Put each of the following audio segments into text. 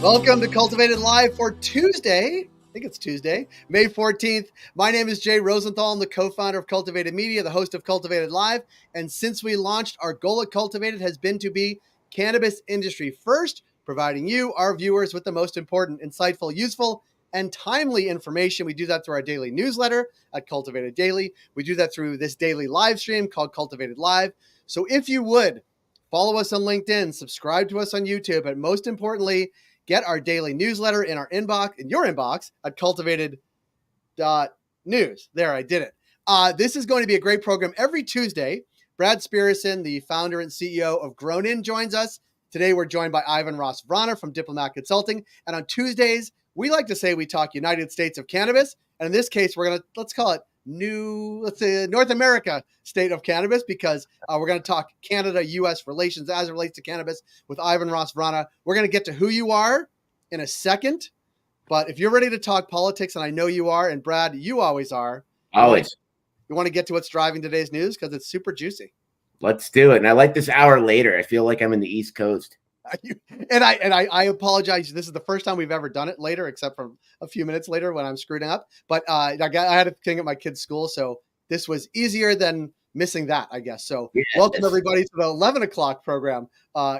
Welcome to Cultivated Live for Tuesday. I think it's Tuesday, May 14th. My name is Jay Rosenthal. I'm the co-founder of Cultivated Media, the host of Cultivated Live. And since we launched, our goal at Cultivated has been to be cannabis industry first, providing you, our viewers, with the most important, insightful, useful, and timely information. We do that through our daily newsletter at Cultivated Daily. We do that through this daily live stream called Cultivated Live. So if you would, follow us on LinkedIn, subscribe to us on YouTube, but most importantly, get our daily newsletter in our inbox, in your inbox at cultivated.news. There, I did it. This is going to be a great program every Tuesday. Brad Spirrison, the founder and CEO of Grown In, joins us. Today, we're joined by Ivan Ross Vrána from Diplomat Consulting. And on Tuesdays, we like to say we talk United States of Cannabis. And in this case, we're going to, let's call it North America state of cannabis, because we're going to talk Canada-U.S. relations as it relates to cannabis with Ivan Ross Vrána. We're going to get to who you are in a second, but if you're ready to talk politics, and I know you are, and Brad, you always are. Always. You want to get to what's driving today's news because it's super juicy. Let's do it. And I like this hour later. I feel like I'm in the East Coast. And I apologize. This is the first time we've ever done it later, except for a few minutes later when I'm screwing up. But I had a thing at my kid's school, so this was easier than missing that, I guess. So welcome everybody to the 11 o'clock program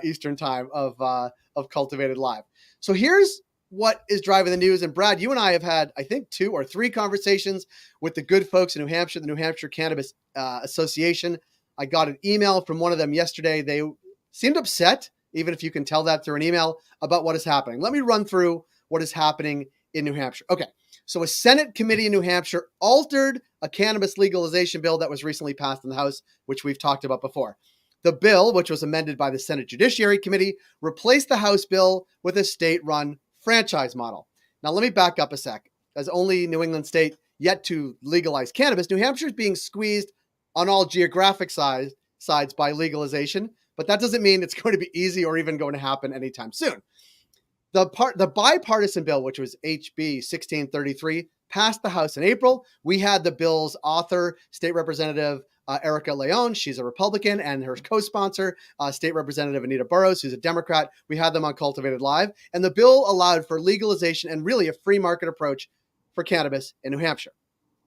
Eastern time of Cultivated Live. So here's what is driving the news. And Brad, you and I have had, I think, 2 or 3 conversations with the good folks in New Hampshire, the New Hampshire Cannabis Association. I got an email from one of them yesterday. They seemed upset, even if you can tell that through an email, about what is happening. Let me run through what is happening in New Hampshire. Okay, so a Senate committee in New Hampshire altered a cannabis legalization bill that was recently passed in the House, which we've talked about before. The bill, which was amended by the Senate Judiciary Committee, replaced the House bill with a state-run franchise model. Now, let me back up a sec. As only New England state yet to legalize cannabis, New Hampshire is being squeezed on all geographic sides by legalization, but that doesn't mean it's going to be easy or even going to happen anytime soon. The bipartisan bill, which was HB 1633, passed the House in April. We had the bill's author, State Representative Erica Leon. She's a Republican, and her co-sponsor, State Representative Anita Burrows, who's a Democrat. We had them on Cultivated Live. And the bill allowed for legalization and really a free market approach for cannabis in New Hampshire.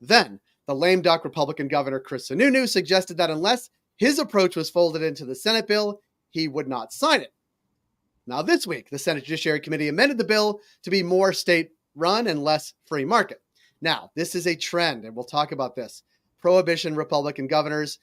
Then, the lame duck Republican Governor Chris Sununu suggested that unless his approach was folded into the Senate bill, he would not sign it. Now, this week, the Senate Judiciary Committee amended the bill to be more state-run and less free market. Now, this is a trend, and we'll talk about this. Prohibitionist Republican governors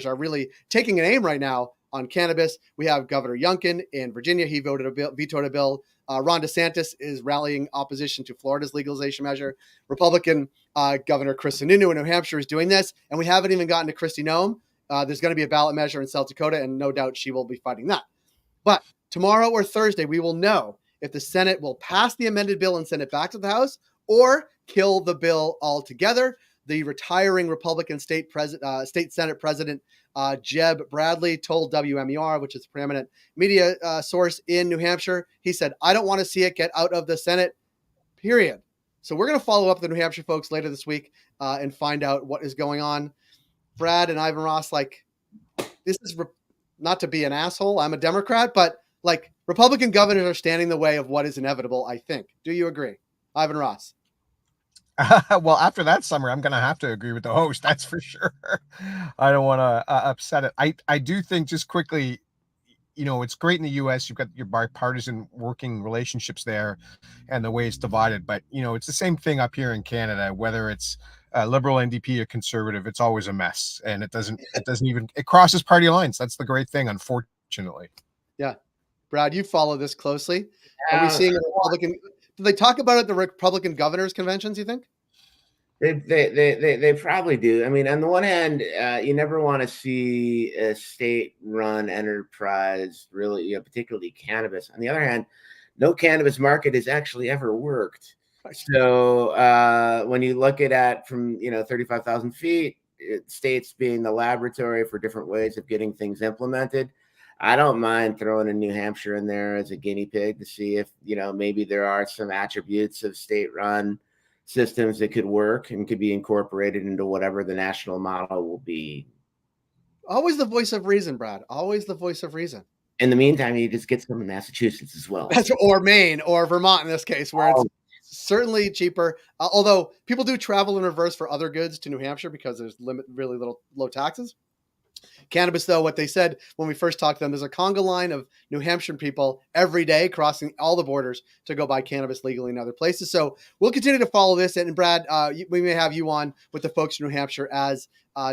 are really taking an aim right now on cannabis. We have Governor Youngkin in Virginia. He vetoed a bill. Ron DeSantis is rallying opposition to Florida's legalization measure. Republican Governor Chris Sununu in New Hampshire is doing this, and we haven't even gotten to Kristi Noem. There's going to be a ballot measure in South Dakota, and no doubt she will be fighting that. But tomorrow or Thursday, we will know if the Senate will pass the amended bill and send it back to the House or kill the bill altogether. The retiring Republican State Senate President Jeb Bradley told WMER, which is a preeminent media source in New Hampshire, he said, "I don't want to see it get out of the Senate, period." So we're going to follow up with the New Hampshire folks later this week and find out what is going on. Brad and Ivan Ross, this is not to be an asshole. I'm a Democrat, but Republican governors are standing in the way of what is inevitable, I think. Do you agree? Ivan Ross. Well, after that summer, I'm going to have to agree with the host. That's for sure. I don't want to upset it. I do think, just quickly, it's great in the U.S. You've got your bipartisan working relationships there and the way it's divided. But, it's the same thing up here in Canada, whether it's liberal, NDP, or conservative. It's always a mess. And it crosses party lines. That's the great thing, unfortunately. Yeah. Brad, you follow this closely. Are we seeing a Republican? Do they talk about it at the Republican governors' conventions, you think? They probably do. I mean, on the one hand, you never want to see a state-run enterprise, really, particularly cannabis. On the other hand, no cannabis market has actually ever worked. So when you look at it from 35,000 feet, states being the laboratory for different ways of getting things implemented, I don't mind throwing in New Hampshire in there as a guinea pig to see if, maybe there are some attributes of state-run systems that could work and could be incorporated into whatever the national model will be. Always the voice of reason, Brad. Always the voice of reason. In the meantime, you just get some in Massachusetts as well. Or Maine or Vermont in this case, where it's certainly cheaper. Although people do travel in reverse for other goods to New Hampshire because there's really low taxes. Cannabis, though, what they said when we first talked to them, there's a conga line of New Hampshire people every day crossing all the borders to go buy cannabis legally in other places. So we'll continue to follow this. And Brad, we may have you on with the folks in New Hampshire as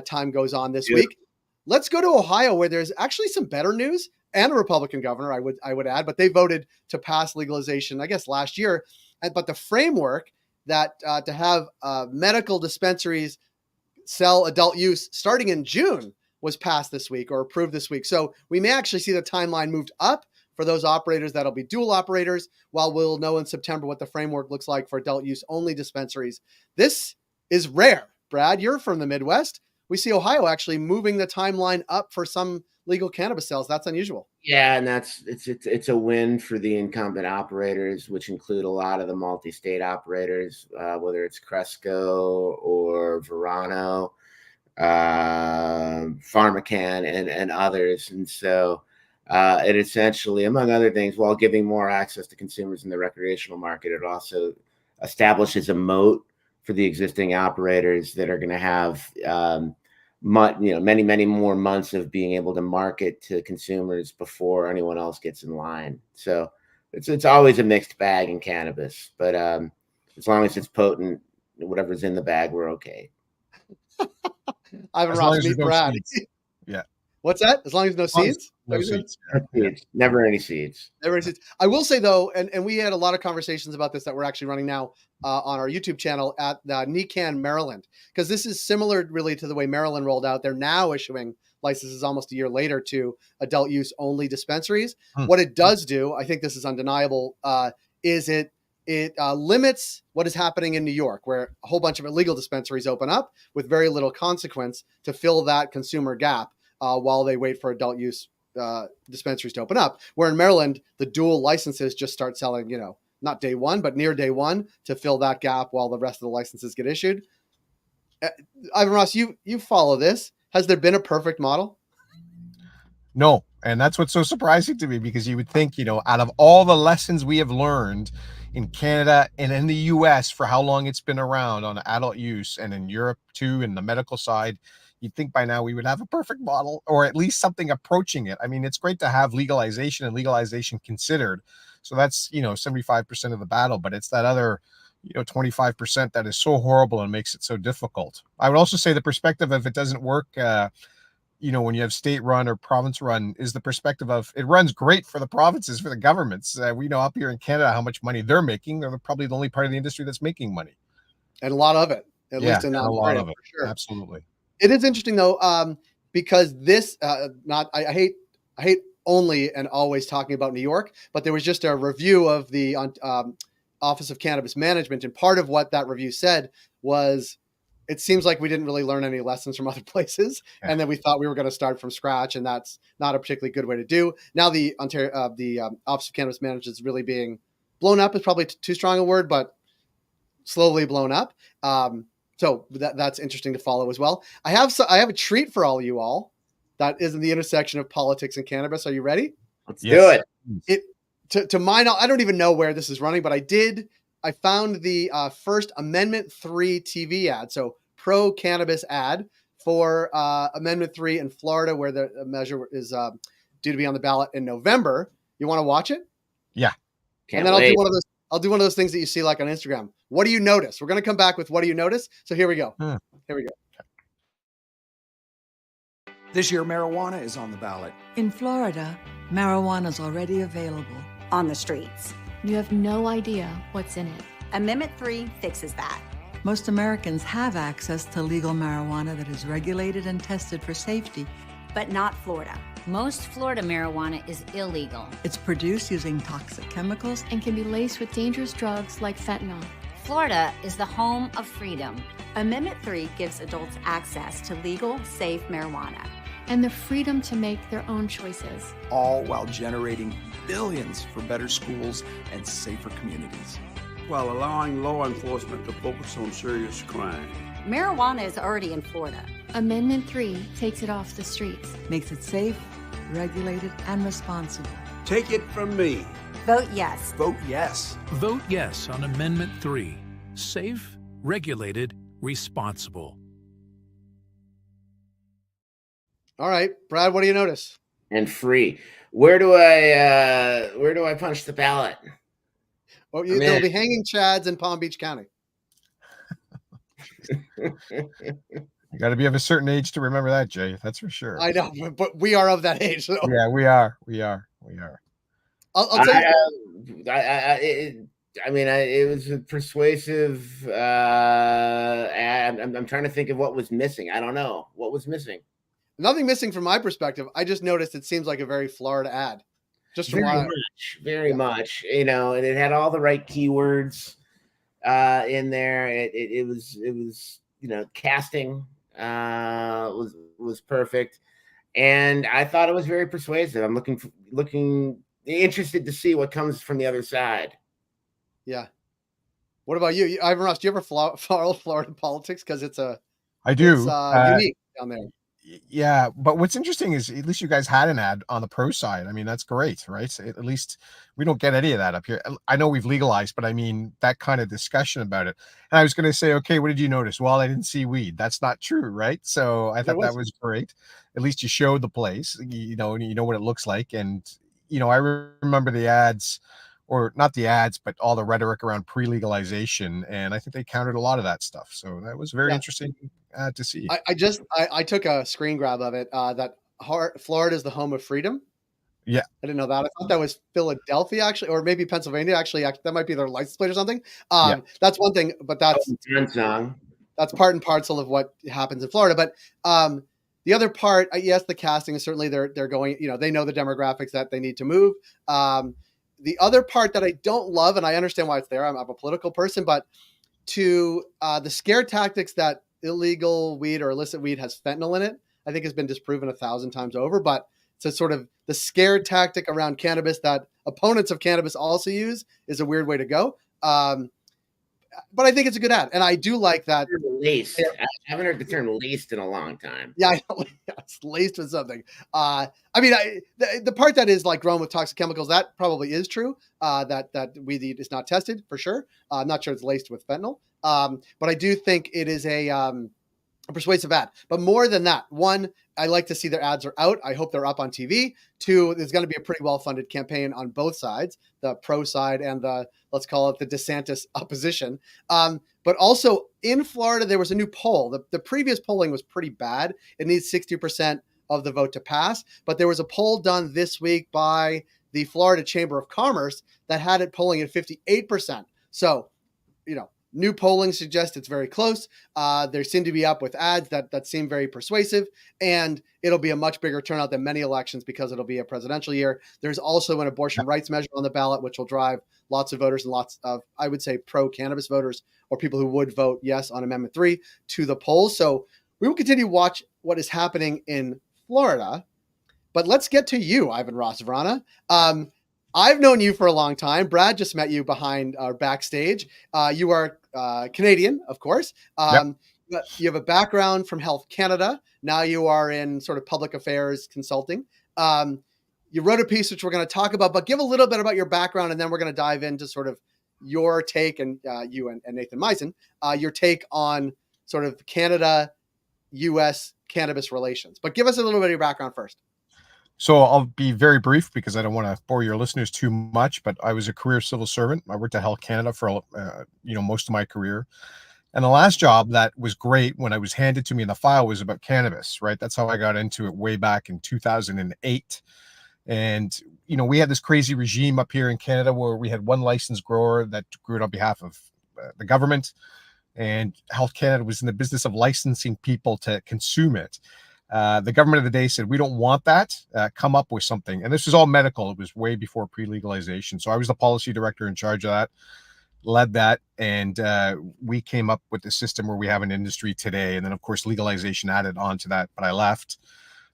time goes on this week. Let's go to Ohio, where there's actually some better news, and a Republican governor, I would add, but they voted to pass legalization, I guess, last year. But the framework that to have medical dispensaries sell adult use starting in June was passed this week or approved this week. So we may actually see the timeline moved up for those operators that'll be dual operators, while we'll know in September what the framework looks like for adult use only dispensaries. This is rare. Brad, you're from the Midwest. We see Ohio actually moving the timeline up for some legal cannabis sales. That's unusual. Yeah, and it's a win for the incumbent operators, which include a lot of the multi-state operators, whether it's Cresco or Vrána, PharmaCann, and others. And so it essentially, among other things, while giving more access to consumers in the recreational market, it also establishes a moat for the existing operators that are going to have many more months of being able to market to consumers before anyone else gets in line. So it's always a mixed bag in cannabis, but as long as it's potent, whatever's in the bag, we're okay. Ivan Ross, meet Brad. Yeah. What's that? As long as no seeds? No seeds. Never any seeds. Never any seeds. I will say, though, and we had a lot of conversations about this that we're actually running now on our YouTube channel at NECANN, Maryland, because this is similar really to the way Maryland rolled out. They're now issuing licenses almost a year later to adult use only dispensaries. What it does do, I think this is undeniable, is it limits what is happening in New York, where a whole bunch of illegal dispensaries open up with very little consequence to fill that consumer gap while they wait for adult use dispensaries to open up. Where in Maryland, the dual licenses just start selling, not day one, but near day one to fill that gap while the rest of the licenses get issued. Ivan Ross, you follow this. Has there been a perfect model? No. And that's what's so surprising to me, because you would think, out of all the lessons we have learned in Canada and in the US for how long it's been around on adult use, and in Europe too, in the medical side, you'd think by now we would have a perfect model, or at least something approaching it. I mean, it's great to have legalization and legalization considered. So that's, 75% of the battle, but it's that other, 25% that is so horrible and makes it so difficult. I would also say the perspective of it doesn't work, when you have state run or province run, is the perspective of it runs great for the provinces, for the governments. We know up here in Canada how much money they're making. They're probably the only part of the industry that's making money. And a lot of it, at least in that a lot of it. For sure. Absolutely. It is interesting though, because this, I hate only and always talking about New York, but there was just a review of the Office of Cannabis Management. And part of what that review said was, it seems like we didn't really learn any lessons from other places. Yeah. And then we thought we were going to start from scratch, and that's not a particularly good way to do. Now the Office of Cannabis Management is really being blown up, is probably too strong a word, but slowly blown up. So that's interesting to follow as well. I have a treat for all you all that is in the intersection of politics and cannabis. Are you ready? Let's do it. To my knowledge, I don't even know where this is running, but I found the first Amendment 3 TV ad, so pro-cannabis ad for Amendment 3 in Florida, where the measure is due to be on the ballot in November. You want to watch it? Yeah. Can't wait. I'll do one of those things that you see like on Instagram. What do you notice? We're going to come back with what do you notice? So here we go. Here we go. This year, marijuana is on the ballot. In Florida, marijuana is already available on the streets. You have no idea what's in it. Amendment 3 fixes that. Most Americans have access to legal marijuana that is regulated and tested for safety. But not Florida. Most Florida marijuana is illegal. It's produced using toxic chemicals and can be laced with dangerous drugs like fentanyl. Florida is the home of freedom. Amendment 3 gives adults access to legal, safe marijuana. And the freedom to make their own choices. All while generating billions for better schools and safer communities. While allowing law enforcement to focus on serious crime. Marijuana is already in Florida. Amendment 3 takes it off the streets. Makes it safe, regulated, and responsible. Take it from me. Vote yes. Vote yes. Vote yes on Amendment 3. Safe, regulated, responsible. All right, Brad, what do you notice? And free. Where do I punch the ballot? Oh, there'll be hanging chads in Palm Beach County. You got to be of a certain age to remember that, Jay. That's for sure. I know, but we are of that age. So. Yeah, we are. I'll tell you. It was a persuasive ad. I'm trying to think of what was missing. I don't know what was missing. Nothing missing from my perspective. I just noticed it seems like a very Florida ad. Just very much, you know, and it had all the right keywords in there. It was, you know, casting was perfect, and I thought it was very persuasive. I'm looking interested to see what comes from the other side. Yeah. What about you, Ivan Ross? Do you ever follow Florida politics? Because I do. It's unique down there. Yeah, but what's interesting is at least you guys had an ad on the pro side. I mean, that's great, right? At least we don't get any of that up here. I know we've legalized, but I mean, that kind of discussion about it. And I was going to say, okay, what did you notice? Well, I didn't see weed. That's not true, right? So I thought that was great. At least you showed the place, you know, and you know what it looks like. And, you know, I remember the ads, or not the ads, but all the rhetoric around pre-legalization. And I think they countered a lot of that stuff. So that was very interesting to see. I took a screen grab of it, that Florida is the home of freedom. Yeah. I didn't know that. I thought that was Philadelphia, actually, or maybe Pennsylvania. Actually, that might be their license plate or something. That's one thing, but that's part and parcel of what happens in Florida. But the other part, yes, the casting is certainly they're going, you know, they know the demographics that they need to move. The other part that I don't love, and I understand why it's there, I'm a political person, but to the scare tactics that illegal weed or illicit weed has fentanyl in it, I think has been disproven 1,000 times over. But it's sort of the scare tactic around cannabis that opponents of cannabis also use is a weird way to go. But I think it's a good ad, and I do like that. Laced. I haven't heard the term laced in a long time. Yeah, I know. It's laced with something. I mean, the part that is like grown with toxic chemicals, that probably is true. That weed is not tested for sure. I'm not sure it's laced with fentanyl. But I do think it is a persuasive ad. But more than that, one, I like to see their ads are out. I hope they're up on TV. Two, there's going to be a pretty well-funded campaign on both sides, the pro side and the, let's call it the DeSantis opposition. But also in Florida, there was a new poll. The previous polling was pretty bad. It needs 60% of the vote to pass. But there was a poll done this week by the Florida Chamber of Commerce that had it polling at 58%. So, you know, new polling suggests it's very close. There seem to be up with ads that seem very persuasive, and it'll be a much bigger turnout than many elections because it'll be a presidential year. There's also an abortion rights measure on the ballot, which will drive lots of voters and lots of, I would say, pro-cannabis voters or people who would vote yes on Amendment 3 to the polls. So we will continue to watch what is happening in Florida. But let's get to you, Ivan Ross Vrána. I've known you for a long time. Brad just met you behind our backstage. You are Canadian, of course. You have a background from Health Canada. Now you are in sort of public affairs consulting. You wrote a piece which we're going to talk about, but give a little bit about your background, and then we're going to dive into sort of your take, and you and Nathan Meisen, your take on sort of Canada-U.S. cannabis relations. But give us a little bit of your background first. So I'll be very brief because I don't want to bore your listeners too much, but I was a career civil servant. I worked at Health Canada for, most of my career. And the last job that was great when I was handed to me in the file was about cannabis, right? That's how I got into it way back in 2008. And, we had this crazy regime up here in Canada where we had one licensed grower that grew it on behalf of the government. And Health Canada was in the business of licensing people to consume it. The government of the day said, we don't want that, come up with something. And this was all medical. It was way before pre-legalization. So I was the policy director in charge of that, led that. And we came up with the system where we have an industry today. And then, of course, legalization added on to that. But I left,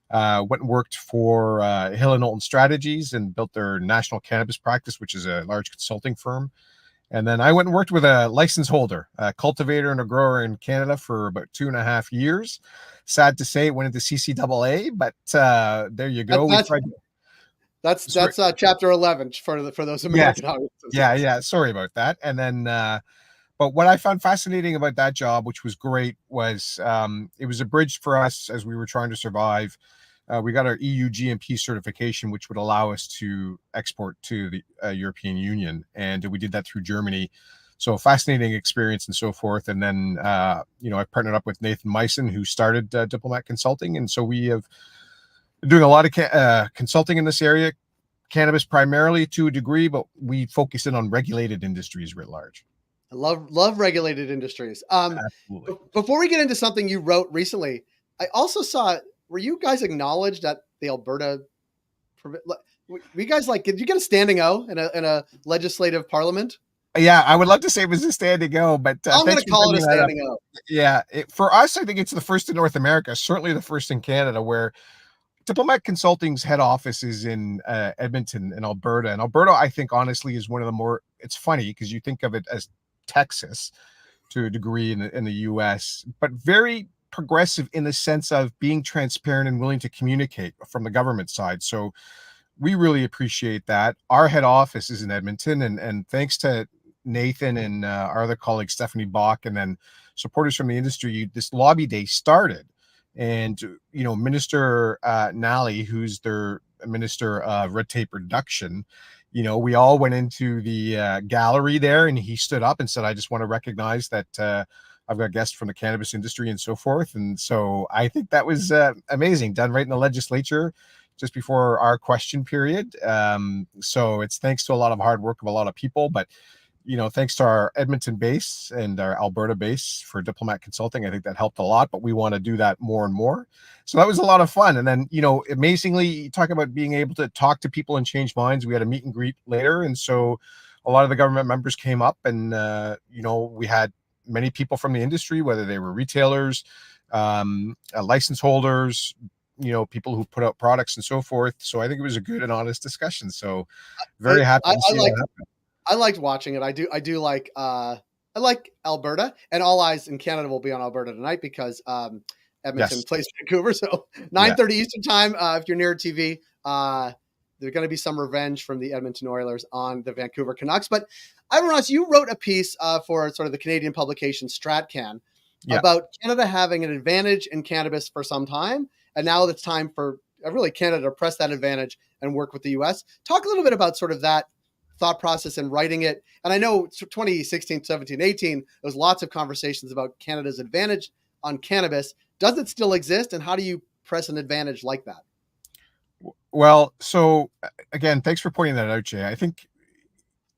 went and worked for Hill & Knowlton Strategies and built their national cannabis practice, which is a large consulting firm. And then I went and worked with a license holder, a cultivator and a grower in Canada for about 2.5 years. Sad to say it went into CCAA, but there you go. That's chapter 11 for those American audiences. Yeah. Sorry about that. And then, but what I found fascinating about that job, which was great, was it was a bridge for us as we were trying to survive. We got our EU GMP certification, which would allow us to export to the European Union. And we did that through Germany. So fascinating experience and so forth. And then, I partnered up with Nathan Meissen, who started Diplomat Consulting. And so we have been doing a lot of consulting in this area, cannabis primarily to a degree, but we focus in on regulated industries writ large. I love regulated industries. Absolutely. Before we get into something you wrote recently, I also saw, were you guys acknowledged at the Alberta? We guys did you get a standing O in a legislative parliament? Yeah, I would love to say it was a standing O, but I'm going to call it a standing O. Yeah, for us, I think it's the first in North America, certainly the first in Canada, where Diplomat Consulting's head office is in Edmonton in Alberta. And Alberta, I think, honestly, is one of the more, it's funny because you think of it as Texas to a degree in the US, but very progressive in the sense of being transparent and willing to communicate from the government side. So we really appreciate that. Our head office is in Edmonton, and thanks to Nathan and our other colleague, Stephanie Bach, and then supporters from the industry, this lobby day started. And, Minister Nally, who's their Minister of Red Tape Reduction, we all went into the gallery there, and he stood up and said, I just want to recognize that I've got guests from the cannabis industry and so forth. And so I think that was amazing, done right in the legislature just before our question period. So it's thanks to a lot of hard work of a lot of people, but thanks to our Edmonton base and our Alberta base for Diplomat Consulting, I think that helped a lot, but we want to do that more and more. So that was a lot of fun. And then, amazingly, you talk about being able to talk to people and change minds. We had a meet and greet later. And so a lot of the government members came up, and, we had many people from the industry, whether they were retailers, license holders, people who put out products and so forth. So I think it was a good and honest discussion. So very happy to see that happen. I liked watching it. I do like I like Alberta, and all eyes in Canada will be on Alberta tonight because Edmonton plays Vancouver. So 9:30 Eastern time. If you're near TV, there's going to be some revenge from the Edmonton Oilers on the Vancouver Canucks. But Ross, you wrote a piece for sort of the Canadian publication StratCan about Canada having an advantage in cannabis for some time, and now it's time for really Canada to press that advantage and work with the U.S. Talk a little bit about sort of that thought process in writing it. And I know 2016, 17, 18, there was lots of conversations about Canada's advantage on cannabis. Does it still exist? And how do you press an advantage like that? Well, so again, thanks for pointing that out, Jay. I think,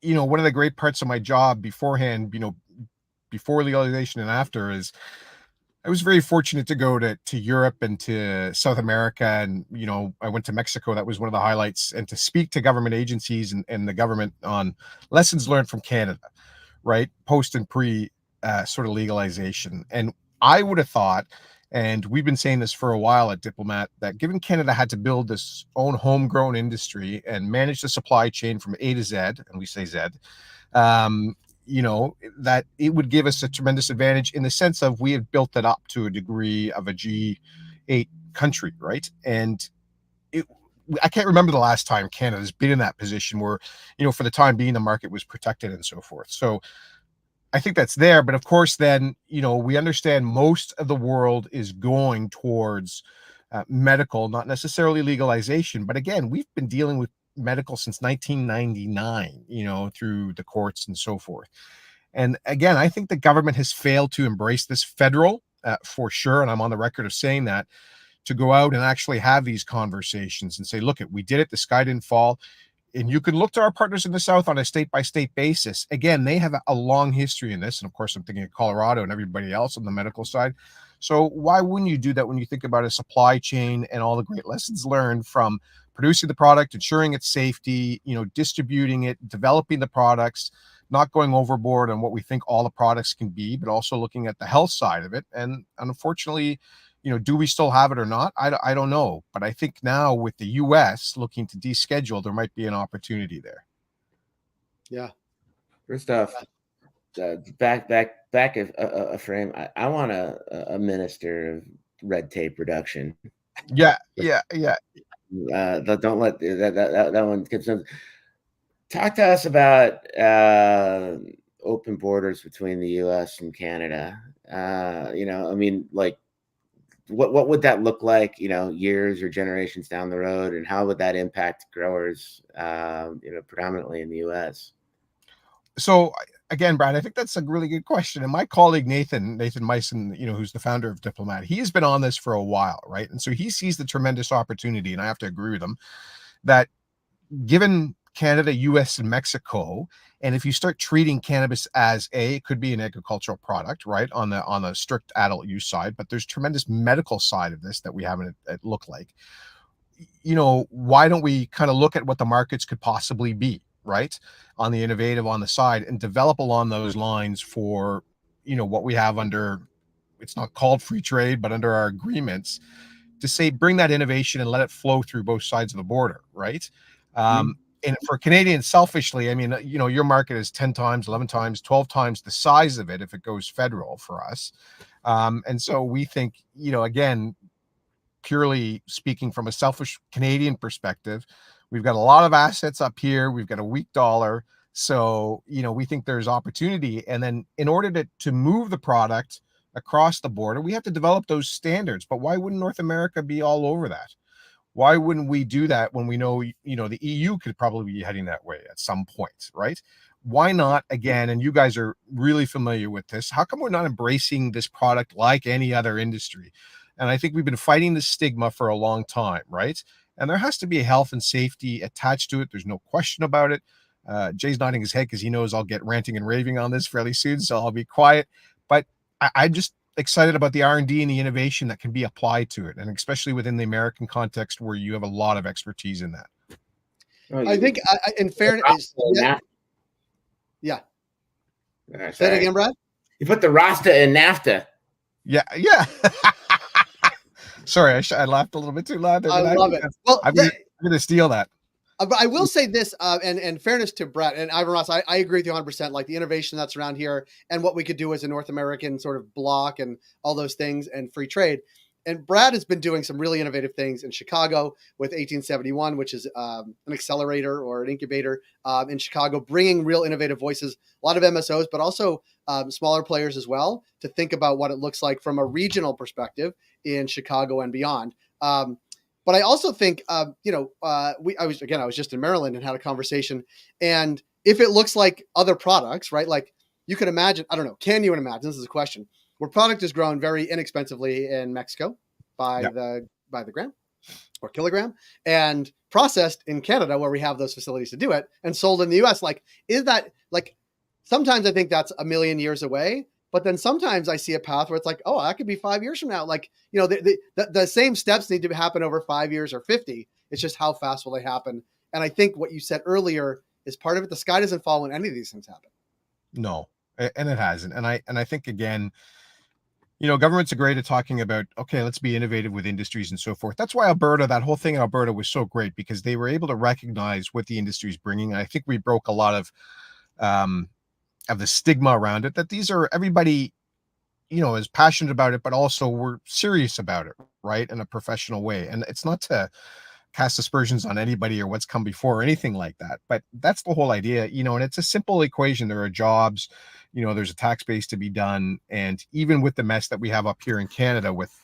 one of the great parts of my job beforehand, before legalization and after, is I was very fortunate to go to Europe and to South America. And, I went to Mexico. That was one of the highlights, and to speak to government agencies and the government on lessons learned from Canada, right? Post and pre sort of legalization. And I would have thought, and we've been saying this for a while at Diplomat, that given Canada had to build this own homegrown industry and manage the supply chain from A to Z, and we say Z, that it would give us a tremendous advantage in the sense of we have built it up to a degree of a G8 country, right? And I can't remember the last time Canada's been in that position where, for the time being, the market was protected and so forth. So I think that's there. But of course, then, we understand most of the world is going towards medical, not necessarily legalization. But again, we've been dealing with medical since 1999, through the courts and so forth. And again, I think the government has failed to embrace this federal for sure. And I'm on the record of saying that, to go out and actually have these conversations and say, look, we did it. The sky didn't fall. And you can look to our partners in the South on a state-by-state basis. Again, they have a long history in this. And of course, I'm thinking of Colorado and everybody else on the medical side. So why wouldn't you do that when you think about a supply chain and all the great lessons learned from producing the product, ensuring its safety, distributing it, developing the products, not going overboard on what we think all the products can be, but also looking at the health side of it. And unfortunately, do we still have it or not? I don't know. But I think now with the U.S. looking to deschedule, there might be an opportunity there. Yeah. First off, back a frame. I want a minister of red tape reduction. Yeah. Don't let that one get some. Talk to us about open borders between the U.S. and Canada. I mean, like, what would that look like? Years or generations down the road, and how would that impact growers? Predominantly in the U.S. So again, Brad, I think that's a really good question. And my colleague Nathan Meissen, who's the founder of Diplomat, he's been on this for a while, right? And so he sees the tremendous opportunity, and I have to agree with him that given Canada, US, and Mexico, and if you start treating cannabis as it could be an agricultural product, right, on the strict adult use side, but there's tremendous medical side of this that we haven't looked like. Why don't we kind of look at what the markets could possibly be, right, on the innovative on the side, and develop along those lines for what we have under, it's not called free trade, but under our agreements, to say bring that innovation and let it flow through both sides of the border, right? And for Canadians, selfishly, I mean, your market is 10 times, 11 times, 12 times the size of it if it goes federal for us. And so we think, again, purely speaking from a selfish Canadian perspective, we've got a lot of assets up here. We've got a weak dollar. So, we think there's opportunity. And then in order to move the product across the border, we have to develop those standards. But why wouldn't North America be all over that? Why wouldn't we do that when we know, the EU could probably be heading that way at some point, right? Why not, again, and you guys are really familiar with this, how come we're not embracing this product like any other industry? And I think we've been fighting the stigma for a long time, right? And there has to be a health and safety attached to it. There's no question about it. Jay's nodding his head because he knows I'll get ranting and raving on this fairly soon, so I'll be quiet. But I'm just excited about the R&D and the innovation that can be applied to it, and especially within the American context where you have a lot of expertise in that. I think, in fairness, yeah. Say it again, Brad. You put the Rasta in NAFTA. Yeah. Sorry, I laughed a little bit too loud there. I love it. Well, I'm going to steal that. But I will say this, and fairness to Brett and Ivan Ross, I agree with you 100%. Like the innovation that's around here and what we could do as a North American sort of bloc and all those things and free trade. And Brad has been doing some really innovative things in Chicago with 1871, which is an accelerator or an incubator in Chicago, bringing real innovative voices, a lot of MSOs, but also smaller players as well, to think about what it looks like from a regional perspective in Chicago and beyond. But I also think, I was just in Maryland and had a conversation. And if it looks like other products, right? Like you can imagine, I don't know, can you imagine, this is a question, where product is grown very inexpensively in Mexico by the gram or kilogram and processed in Canada where we have those facilities to do it and sold in the US. Like, is that like, sometimes I think that's a million years away. But then sometimes I see a path where it's like, oh, that could be 5 years from now. Like, the same steps need to happen over 5 years or 50. It's just how fast will they happen? And I think what you said earlier is part of it. The sky doesn't fall when any of these things happen. No, and it hasn't. And I think, again, governments are great at talking about, okay, let's be innovative with industries and so forth. That's why that whole thing in Alberta was so great, because they were able to recognize what the industry is bringing. And I think we broke a lot of the stigma around it, that these are, everybody, is passionate about it, but also we're serious about it, right, in a professional way. And it's not to cast aspersions on anybody or what's come before or anything like that, but that's the whole idea, and it's a simple equation. There are jobs, there's a tax base to be done. And even with the mess that we have up here in Canada with,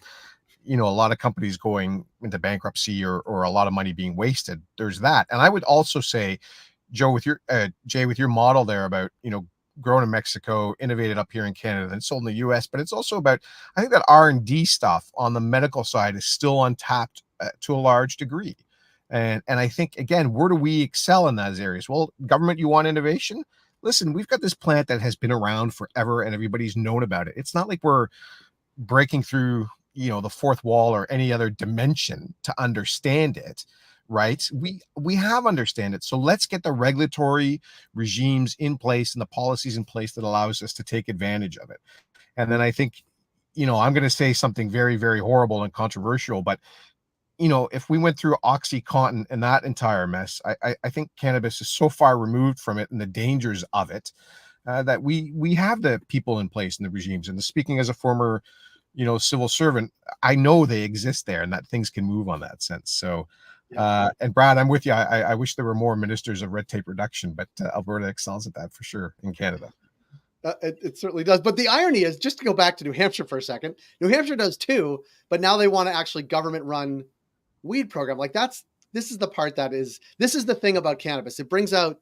a lot of companies going into bankruptcy or a lot of money being wasted, there's that. And I would also say, Jay, with your model there about, grown in Mexico, innovated up here in Canada, and sold in the US. But it's also about, I think that R&D stuff on the medical side is still untapped to a large degree. And I think, again, where do we excel in those areas? Well, government, you want innovation? Listen, we've got this plant that has been around forever and everybody's known about it. It's not like we're breaking through, the fourth wall or any other dimension to understand it. Right. We have understand it. So let's get the regulatory regimes in place and the policies in place that allows us to take advantage of it. And then I think, I'm going to say something very, very horrible and controversial, but, if we went through OxyContin and that entire mess, I think cannabis is so far removed from it and the dangers of it that we have the people in place and the regimes. And speaking as a former, civil servant, I know they exist there and that things can move on that sense. So, and Brad, I'm with you. I wish there were more ministers of red tape reduction, but Alberta excels at that for sure in Canada. It certainly does. But the irony is, just to go back to New Hampshire for a second, New Hampshire does too, but now they want to actually government run weed program. Like this is the part this is the thing about cannabis. It brings out,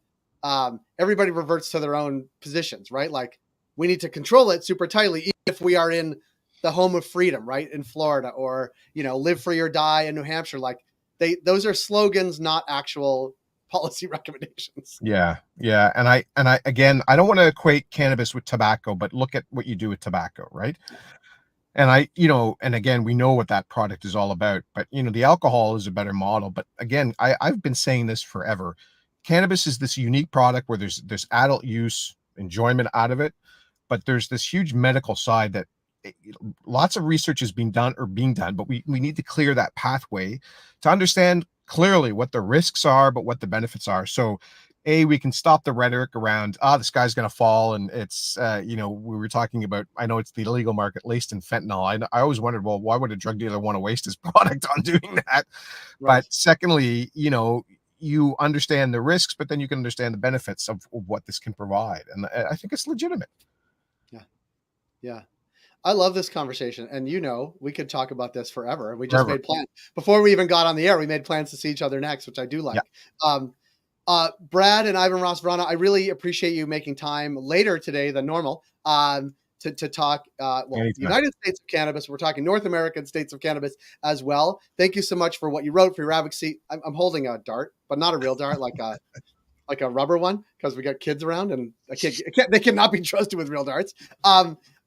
everybody reverts to their own positions, right? Like we need to control it super tightly, even if we are in the home of freedom, right? In Florida, or, live free or die in New Hampshire. Like those are slogans, not actual policy recommendations. Yeah. And I again, I don't want to equate cannabis with tobacco, but look at what you do with tobacco, right? And and again, we know what that product is all about, but the alcohol is a better model. But again, I've been saying this forever. Cannabis is this unique product where there's adult use, enjoyment out of it, but there's this huge medical side that lots of research is being done, but we need to clear that pathway to understand clearly what the risks are, but what the benefits are. So we can stop the rhetoric around, the sky's going to fall. And it's, we were talking about, I know it's the illegal market laced in fentanyl. I always wondered, well, why would a drug dealer want to waste his product on doing that? Right. But secondly, you understand the risks, but then you can understand the benefits of what this can provide. And I think it's legitimate. Yeah. I love this conversation. And we could talk about this forever. We just made plans before we even got on the air. We made plans to see each other next, which I do like. Yeah. Brad and Ivan Ross Vrána, I really appreciate you making time later today than normal to talk United States of Cannabis. We're talking North American states of cannabis as well. Thank you so much for what you wrote, for your advocacy. I'm holding a dart, but not a real dart, like a rubber one, because we got kids around and they cannot be trusted with real darts.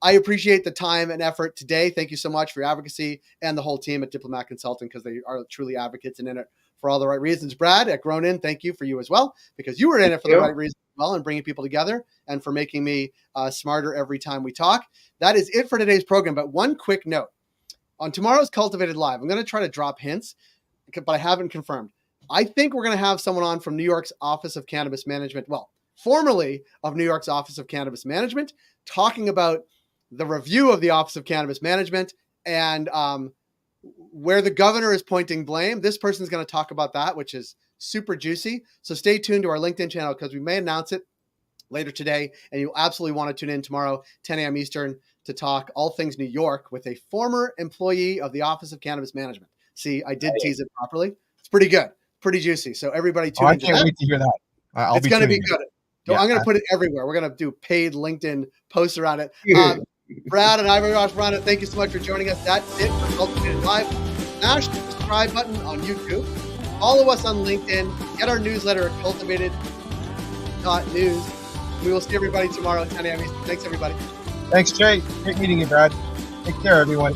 I appreciate the time and effort today. Thank you so much for your advocacy, and the whole team at Diplomat Consulting, because they are truly advocates and in it for all the right reasons. Brad at Grown In, thank you for you as well, because you were in it for the right reasons as well, and bringing people together, and for making me smarter every time we talk. That is it for today's program. But one quick note. On tomorrow's Cultivated Live, I'm going to try to drop hints, but I haven't confirmed. I think we're going to have someone on from New York's Office of Cannabis Management, well, formerly of New York's Office of Cannabis Management, talking about the review of the Office of Cannabis Management and where the governor is pointing blame. This person's going to talk about that, which is super juicy. So stay tuned to our LinkedIn channel, because we may announce it later today, and you'll absolutely want to tune in tomorrow, 10 a.m. Eastern, to talk all things New York with a former employee of the Office of Cannabis Management. See, I did tease it properly. It's pretty good, pretty juicy. So everybody tune in. I can't wait to hear that. It's going to be good. So I'm going to put it everywhere. We're going to do paid LinkedIn posts around it. Brad and Ivan Ross Vrána, thank you so much for joining us. That's it for Cultivated Live. Smash the subscribe button on YouTube. Follow us on LinkedIn. Get our newsletter at cultivated.news. We will see everybody tomorrow at 10 a.m. Eastern. Thanks, everybody. Thanks, Jay. Great meeting you, Brad. Take care, everyone.